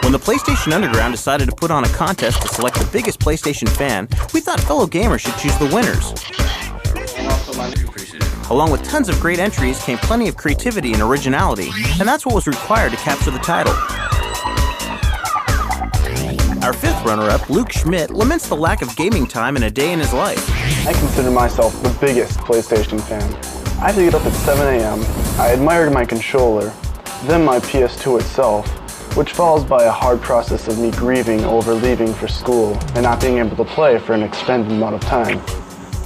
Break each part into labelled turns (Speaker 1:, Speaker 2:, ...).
Speaker 1: When the PlayStation Underground decided to put on a contest to select the biggest PlayStation fan, we thought fellow gamers should choose the winners. Along with tons of great entries came plenty of creativity and originality, and that's what was required to capture the title. Our fifth runner-up, Luke Schmidt, laments the lack of gaming time in a day in his life.
Speaker 2: I consider myself the biggest PlayStation fan. I had to get up at 7 a.m. I admired my controller, then my PS2 itself, which follows by a hard process of me grieving over leaving for school and not being able to play for an extended amount of time.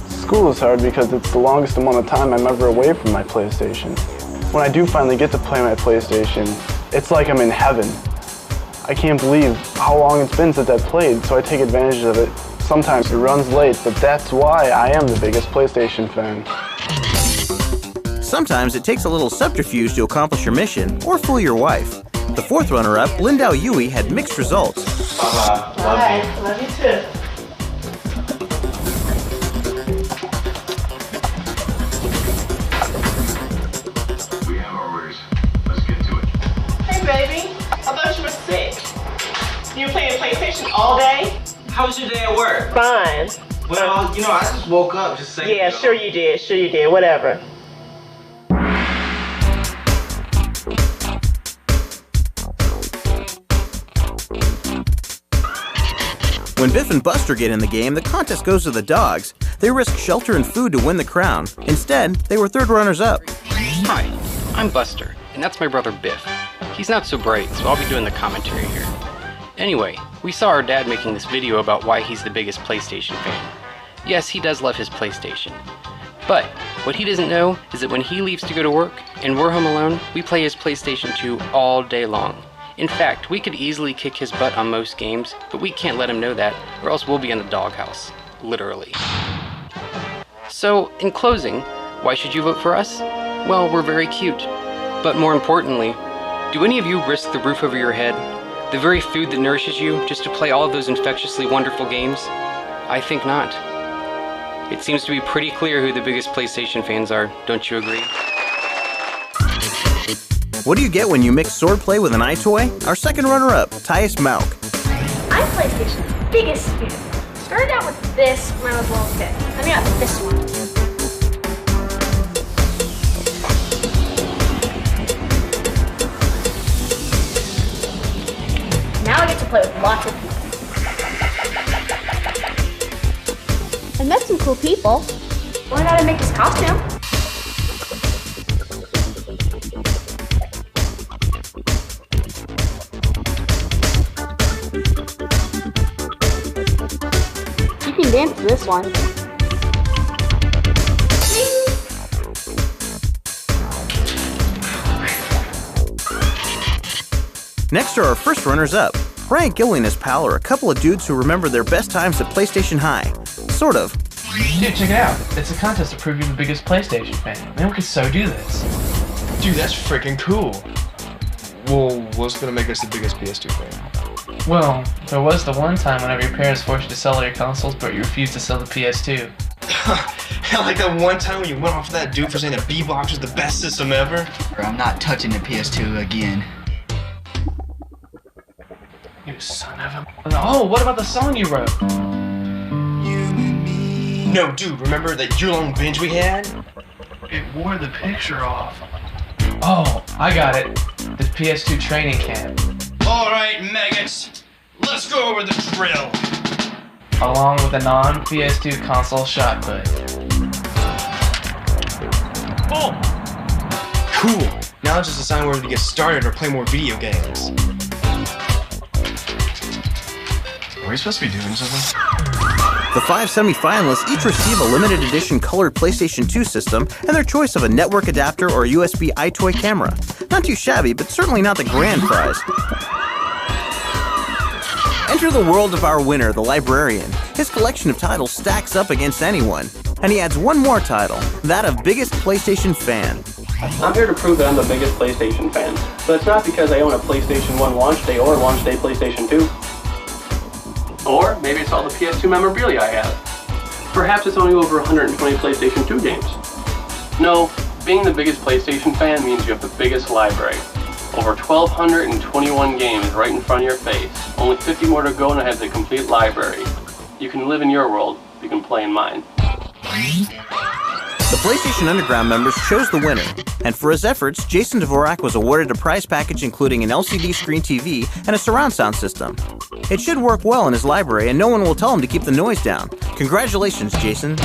Speaker 2: School is hard because it's the longest amount of time I'm ever away from my PlayStation. When I do finally get to play my PlayStation, it's like I'm in heaven. I can't believe how long it's been since I've played, so I take advantage of it. Sometimes it runs late, but that's why I am the biggest PlayStation fan.
Speaker 1: Sometimes it takes a little subterfuge to accomplish your mission, or fool your wife. The fourth runner-up, Lindao Yui, had mixed results.
Speaker 3: Love you too.
Speaker 4: We have our orders. Let's get to it.
Speaker 3: Hey baby, I thought you were sick. You were playing PlayStation all day?
Speaker 5: How was your day at work?
Speaker 3: Fine.
Speaker 5: Well, I just woke up just saying.
Speaker 3: Yeah, sure you did, whatever.
Speaker 1: When Biff and Buster get in the game, the contest goes to the dogs. They risk shelter and food to win the crown. Instead, they were third runners-up.
Speaker 6: Hi, I'm Buster, and that's my brother Biff. He's not so bright, so I'll be doing the commentary here. Anyway, we saw our dad making this video about why he's the biggest PlayStation fan. Yes, he does love his PlayStation. But what he doesn't know is that when he leaves to go to work and we're home alone, we play his PlayStation 2 all day long. In fact, we could easily kick his butt on most games, but we can't let him know that, or else we'll be in the doghouse. Literally. So, in closing, why should you vote for us? Well, we're very cute. But more importantly, do any of you risk the roof over your head, the very food that nourishes you, just to play all of those infectiously wonderful games? I think not. It seems to be pretty clear who the biggest PlayStation fans are, don't you agree?
Speaker 1: What do you get when you mix swordplay with an iToy? Our second runner-up, Tyus Mauk.
Speaker 7: I'm PlayStation's biggest fan. Started out with this when I was a little kid. I got this one. Now I get to play with lots of people. I met some cool people. Learned how to make this costume. You can dance to this one.
Speaker 1: Next are our first runners-up. Frank Gilly and his pal are a couple of dudes who remember their best times at PlayStation High. Sort of.
Speaker 8: Dude, check it out. It's a contest to prove you're the biggest PlayStation fan. Man, we could so do this.
Speaker 9: Dude, that's freaking cool. Well, what's gonna make us the biggest PS2 fan?
Speaker 8: Well, there was the one time whenever your parents forced you to sell all your consoles, but you refused to sell the PS2.
Speaker 9: Like that one time when you went off that dude for saying the B-Box was the best system ever?
Speaker 10: I'm not touching the PS2 again.
Speaker 8: You son of a... Oh, what about the song you wrote?
Speaker 9: No, dude, remember that year-long binge we had?
Speaker 8: It wore the picture off. Oh, I got it. The PS2 training camp.
Speaker 9: Alright, maggots, let's go over the drill.
Speaker 8: Along with a non-PS2 console shot put.
Speaker 9: Boom! Cool. Now it's just a sign whether to get started or play more video games. Are we supposed to be doing something?
Speaker 1: The 5 semi-finalists each receive a limited edition colored PlayStation 2 system and their choice of a network adapter or a USB iToy camera. Not too shabby, but certainly not the grand prize. Enter the world of our winner, the librarian. His collection of titles stacks up against anyone. And he adds one more title, that of biggest PlayStation fan.
Speaker 11: I'm here to prove that I'm the biggest PlayStation fan, but it's not because I own a PlayStation 1 launch day or launch day PlayStation 2. Or maybe it's all the PS2 memorabilia I have. Perhaps it's only over 120 PlayStation 2 games. No, being the biggest PlayStation fan means you have the biggest library. Over 1,221 games right in front of your face. Only 50 more to go and I have the complete library. You can live in your world, you can play in mine.
Speaker 1: The PlayStation Underground members chose the winner, and for his efforts, Jason Dvorak was awarded a prize package including an LCD screen TV and a surround sound system. It should work well in his library, and no one will tell him to keep the noise down. Congratulations, Jason.